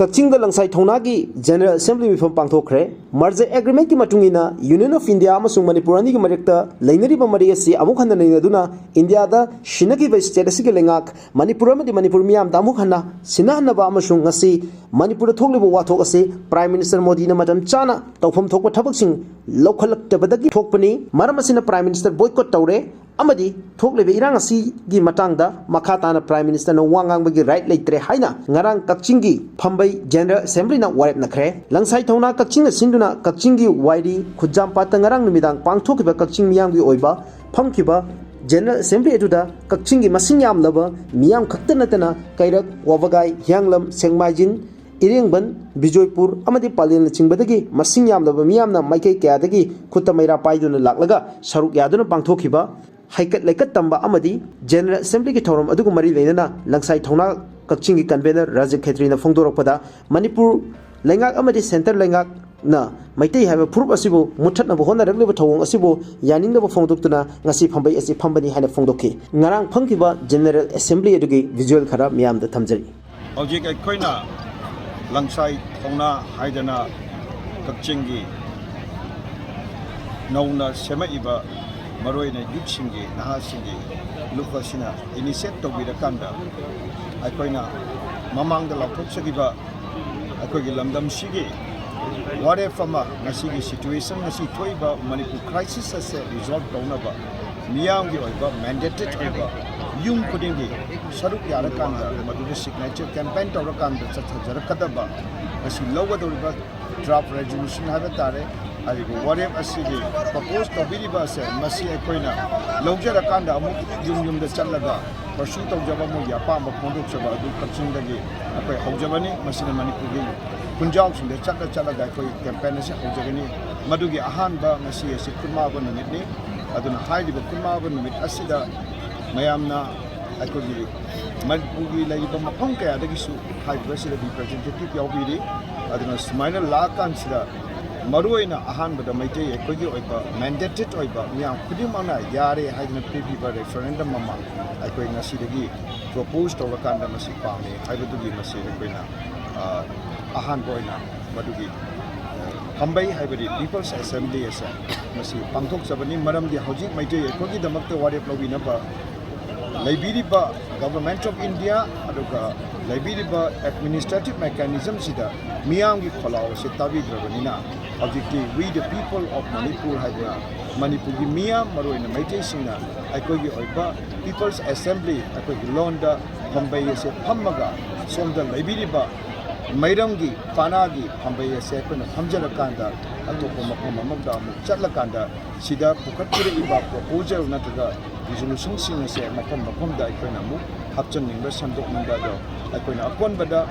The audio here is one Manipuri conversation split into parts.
Kakching Langsai Thouna ki General Assembly Mifam Famkhre Merger Agreement ki matungina Union of India amasung Manipurani ki marekta lainariba mari asi amuk handa lainaduna India da shinagi ba status ki lengak Manipur amadi Manipur miyam da amuk handa sinahanna ba amasung ngasi Manipur thokliba wathok ase Prime Minister Modi na matam chana tawpham thokpa thabaksing lokhalaktabadagi thokpani maram asina Prime Minister Boycott Toukhre amadi thokliba irang asi gi matangda makhatana Prime Minister na wangang bagi right leitre haina ngarang Kakching gi Fambai General Assembly na warep nakre Langsai Thouna Kakching sinduna Kakching gi wairi khujam pat ngarang numidang pangthokiba Kakching miyam gi oiba famkiba General Assembly eduda Kakching gi masing yam laba miyam khaktana tana kairak wabagai hyanglam sengmaijin Iringban Bijoypur amadi Palin chingbadagi masing yam laba miyam na maikai kyadagi khutta maira paiduna laklaga saruk yaduna pangthokiba haikat laikat tamba amadi General Assembly ki thorom adugu mari leina Langsai Thouna Kakching ki convener Raja Khetri na phongdorokpada Manipur lengak amadi center lengak na maitai haiba phurup asibu muthatna bo hona ragleba thawong asibu yaning ba phongdoktuna ngasi phambai asi phambani haina phongdokhi ngarang phangkiba General Assembly adugi visual khara miyam da thamjari hojik aikoina Langsai Thouna haidana Kakching gi nauna semaiba maroina yutsingi nahasingi lukasina initiate tobira kanda aikoina mamangda lathoksagiba aikogi lamdam sigi ware fama ngasigi situation ngasi thoiba Manipur crisis ase resolve taunaba miyamgi oiba mandated oiba yung kudingi saruk yarakanda maduda signature campaign tawrakanda chathajarakadaba ngasi lawgadoriba draft resolution haba tare arigo ware asigi propose tobiriba ase masi aikoina lawjarakanda amuk yumda challaga pursue tawjaba mo yapamba phondokchaba adu Kakching dagi akoi haujabani masina Manipur gi punjab sinde challa koi campaign ase haujagani madugi ahanba ngasi ase kunmaba numitni aduna haidiba kunmaba numit asida mayamna aikogi Manipur laiba mafam kaya dagi su haidiba sida representative yaubiri aduna sumaina lakan sida maruina ahanbada maitai aikogi oiba mandated oiba miyam khudimana yare haidina pipiba referendum mama aikoi ngasi dagi propose tawrakanda masi pame haibadugi masi aikoina ahan boina madugi Fambai haibari People's Assembly asa masi pangthok sabani maramdi hojik maitai aikogi damakta warep lobinaba laibiriba Government of India aduga laibiriba administrative mechanism sida miyamgi kholao se tabidrabanina objecti we the people of Manipur haibra Manipur gi miyam maroina maitai singna aikogi oiba People's Assembly aikogi londa Fambai ase phammaga somda laibiriba Mairamgi Panagi Fambai ase aikoina phamjarakanda atopa mafam amagda amuk chatlakanda sida pukhatkire iba proposal nataga resolution sing ase mafam da aikoina amuk hapchan ningba sandok ningba do aikoina akonbada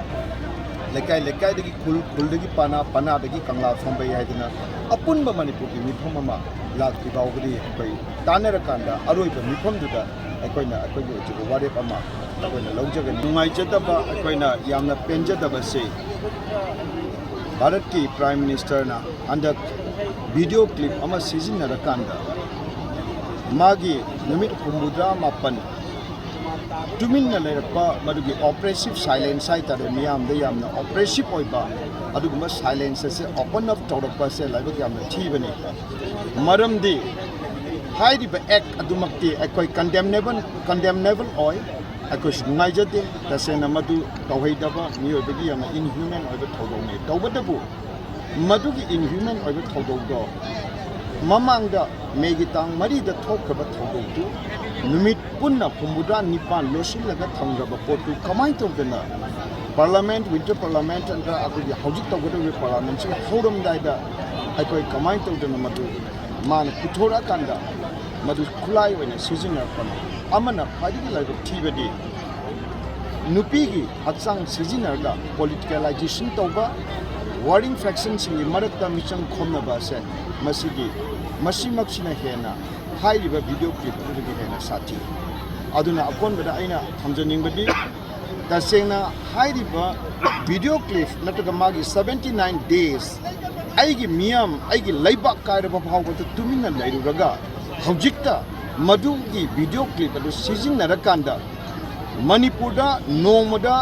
lekai dagi khul dagi pana dagi kangla Fambai haidina apunba Manipur gi mifam ama lakti baugri bai tanarakanda aroiba mifam duda aikoina aikogi ujigo warep ama aikoina laujagani nungaijadaba aikoina yamna penjadaba se Bharat ki Prime Minister na andak video clip ama sizinnarakanda magi numit humudra mapan tuminna lerakpa madugi oppressive silence haitare miyam da yamna oppressive oiba aduguma silence se open up tawrakpa se laiba yamna thibani maramdi haidiba act adumakti akoi condemnable oi akoi sungaijade tasena madu tawhaidaba miyobagi yamna inhuman oiba thawdone tawbadabu madugi inhuman oiba thawdogdo mamangda megitang marida thokhaba thawdogdu numit punna pumudra nipan losilaga thamgaba potu kamai tawdana parliament winter parliament anta akoi hojik tawgadu parliament se horam daida akoi kamai tawdana madu man kuthora kanda madu khulai oina sizina pano amana phadigi laiba thibadi nupigi haksang sizina ga politicalization tawba warring factions in marakta mission khomna se masigi masimaksina hena haiba video clip adugi hena sati aduna akon bada aina thamjaning badi tasengna haiba video clip nataga magi 79 days aigi miyam aigi laibak kairaba phawga tumina lairuraga hojikta madugi video clip adu sizinnarakanda Manipurda nomada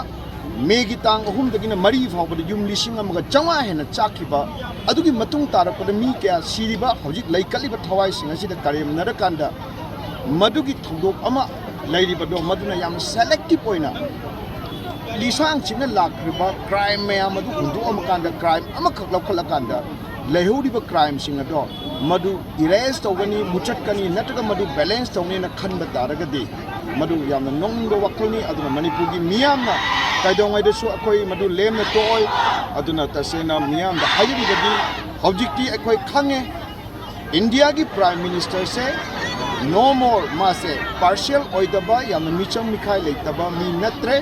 Megi tang ahumdagina mari fawbada yum lising amaga chawa hena chakiba adugi matung tarapada mi kya siriba hojik laikaliba thawai singa sida karem narakanda madugi thodok ama lairiba do maduna yam selective oina lisang china lakriba crime mayam adu hundu amakanda crime amakak lokhalakanda leihuriba crime singa do madu erase tawani muchatkani nataga madu balance tawni na khanba taragadi madu yamna nongdo wakalni aduna manipurgi miyamna kaidongai desu akoi madu lemna toy aduna tasena miyamda hayiribadi hojikti akoi khange India ki prime minister se no more mase partial oidaba yamna micham mikhai leitaba mi natre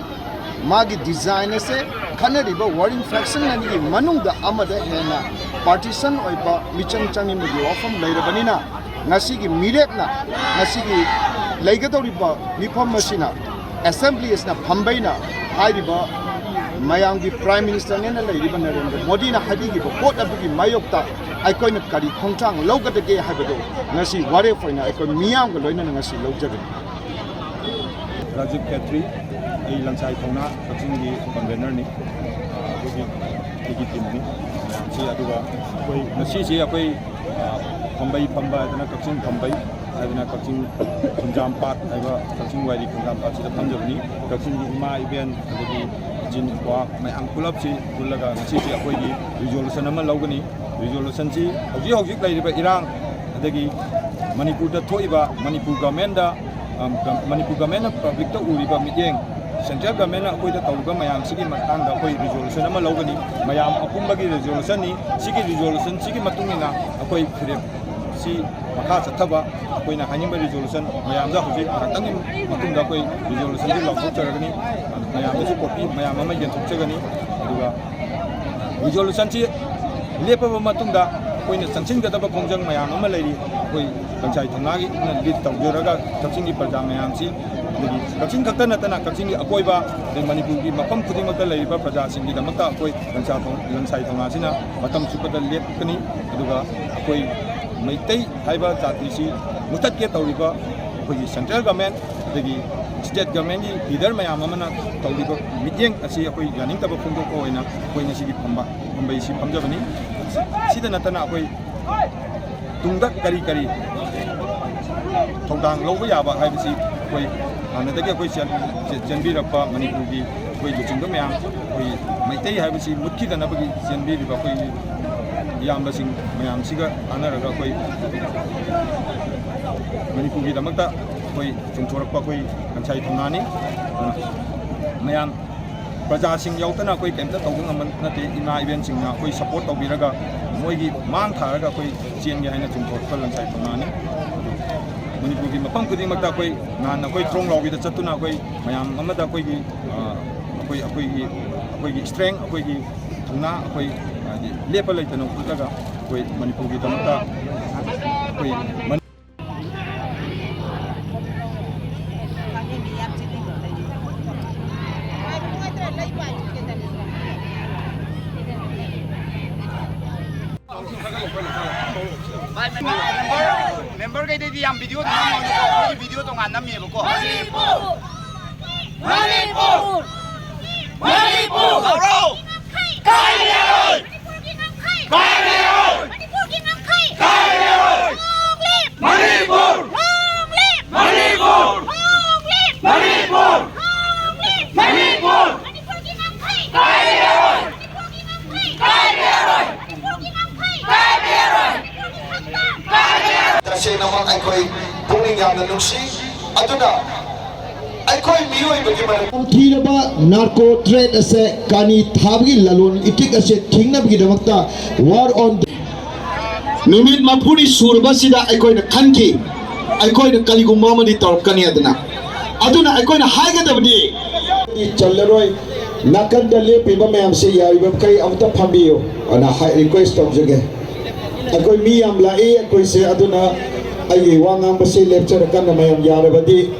magi design se khanariba warring fraction nani manungda amada hena partisan oiba micham changi mudi ofam leirabanina ngasi gi mirekna ngasi gi leigadoriba mifam masina assembly isna phambaina hairiba mayamgi prime minister nena leiriba Narendra Modi na habigi bo pot abugi mayokta aikoina kari khongchang lawgadage habado ngasi ware foina aiko miyam ga loina ngasi lawjaga Rajiv Khetri ai Langsai Thouna Kakching gi convener ni adugi team ni si aduga koi ngasi si akoi phambai dana Kakching phambai aduna Kakching Khunjam Pat aiba Kakching wali Khunjam Pat sida phamjabni Kakching gi ima event adugi jin kwa mai angkulap si kullaga ngasi si akoi gi resolution ama lawgani resolution si hojik lairiba irang adagi manipur da thoiba manipur government da manipur government public ta uriba mityeng central government na akoi da tawga mayam sigi matang da akoi resolution ama lawgani mayam apumbagi resolution ni sigi resolution sigi matungina akoi khire si makha chathaba akoi na hanimba resolution mayam da hojik ratang matung da akoi resolution di lawthok charagani mayam da copy mayam ama yenthok chagani aduga resolution si lepaba matungda koina sangsingadaba khongjang mayam ama leiri koi Langsai Thouna gi lead tawjaraga Kakching gi praja mayam si dagi Kakching khakta natana Kakching gi akoiba de manipur gi mafam khudingmakta leiriba praja singi damakta akoi Langsai Thouna sina matam chupata lepkani aduga akoi maitai haiba jati si mutatke tawriba akoi central government dagi state government gi leader mayam amana tawriba mityeng asi akoi yaning taba phongdok ko oina akoi ngasi gi phambai si phamjabani sida natana akoi tungda kari thongdang lawba yaba haibisi akoi anadagi akoi janbirapa manipur gi akoi luchingba mayam akoi maitai haibisi mutkidanabagi janbiriba akoi yambasing mayam siga anaraga akoi manipur gi damakta akoi chungthorappa akoi Langsai Thouna ni mayam praja sing yautana akoi kemta tawung aman nate ina event sing na akoi support tawbiraga moigi mang tharaga akoi chengi haina chungthorappa Langsai Thouna ni manipur gi mafam khudingmakta akoi nan akoi trong lobby da chatuna akoi mayam amada akoi gi strength akoi gi thuna akoi lepa laitana kulaga akoi manipur gi damakta akoi member kay di yang video na video to nga nami ko Manipur aro kai leon Naman aikoi puning yamna nungsi aduna aikoi miroi bagi mara thiraba narco trade ase kani thabgi lalon itik ase thingna bagi damakta war on numit mapuri surba sida aikoi na khanki aikoi na kaligumma mani torp kani aduna aikoi na haiga dabdi challeroi nakanda le piba mayam se yaiba kai amta phambiyo ana request tawjage aikoi mi am la e aikoi se aduna ai wangang basi lecture kan mayam yarabadi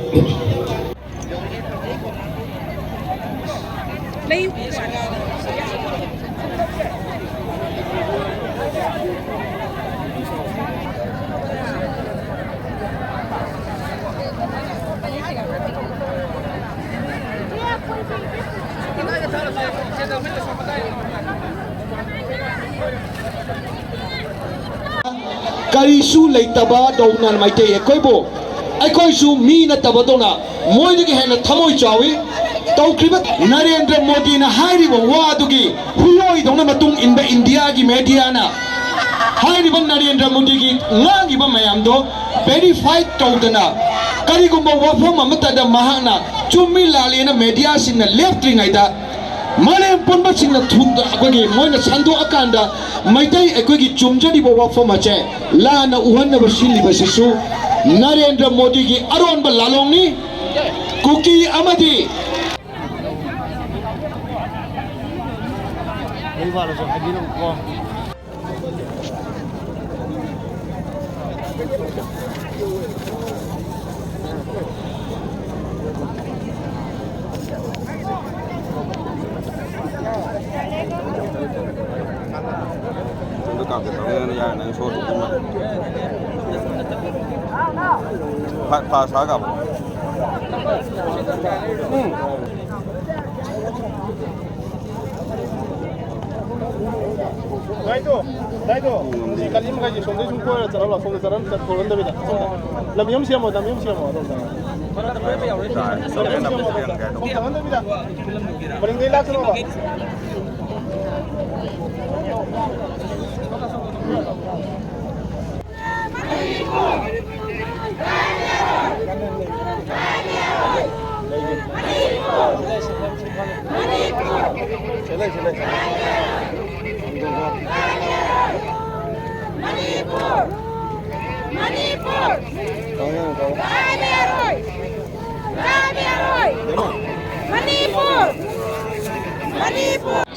karisu leitaba dona maite ekoibo su mi na tabadona moidigi hena thamoi chawi tawkriba Narendra Modi na hairiba wadugi huyoi dona matung inba India gi media na hairiba Narendra Modi gi ngangi ba mayamdo verified tawdana karigumba wafam amatada mahana chummi lalena media sinna left ring aida mane ponba sinna thunda akogi moina sando akanda maitai akogi chumjadi ba wafam ache lana uhanna basili basisu Narendra Modi ki aron ba lalong ni kuki amadi Daido, si kali mo kayo sonde sung ko sa la sonde saran sa koron dabi da. Lam yum siamo. Para ta pe yaw ri. Sa dabi da. Paring gay lak no ba.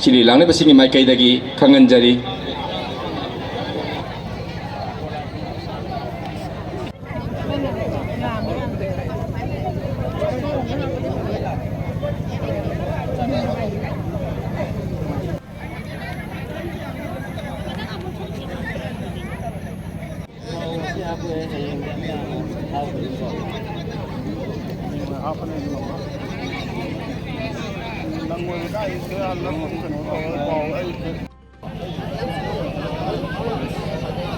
Sili lang na ba singi may kaydagi kanganjari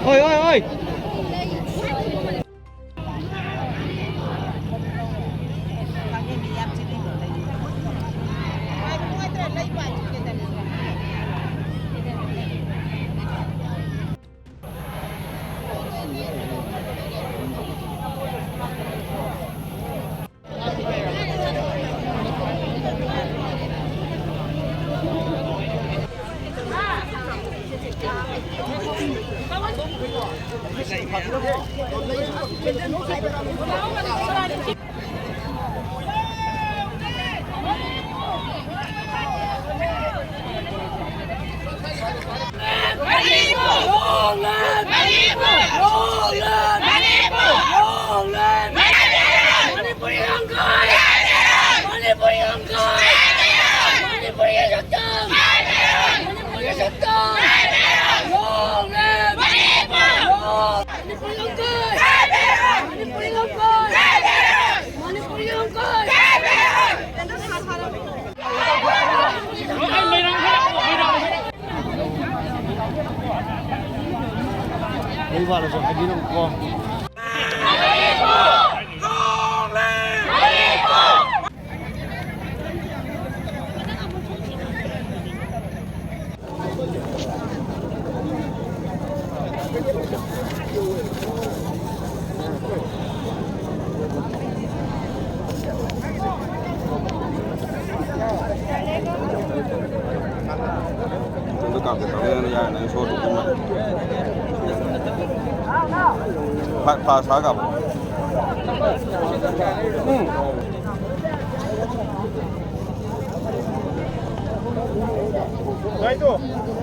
Oi.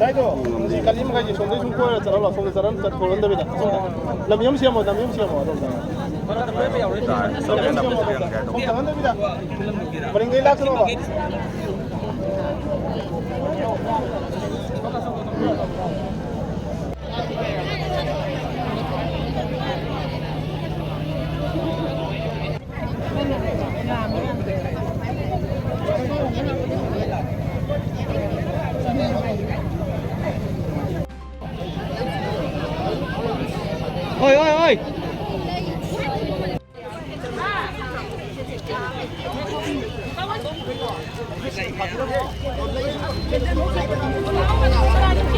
Daido, si kali mo kayo sonde sung ko sa la sonde saran sa koron dabi da. Lam yum siamo. Para ta pe yaw ri. Sa dabi da. Paring gay lak no ba.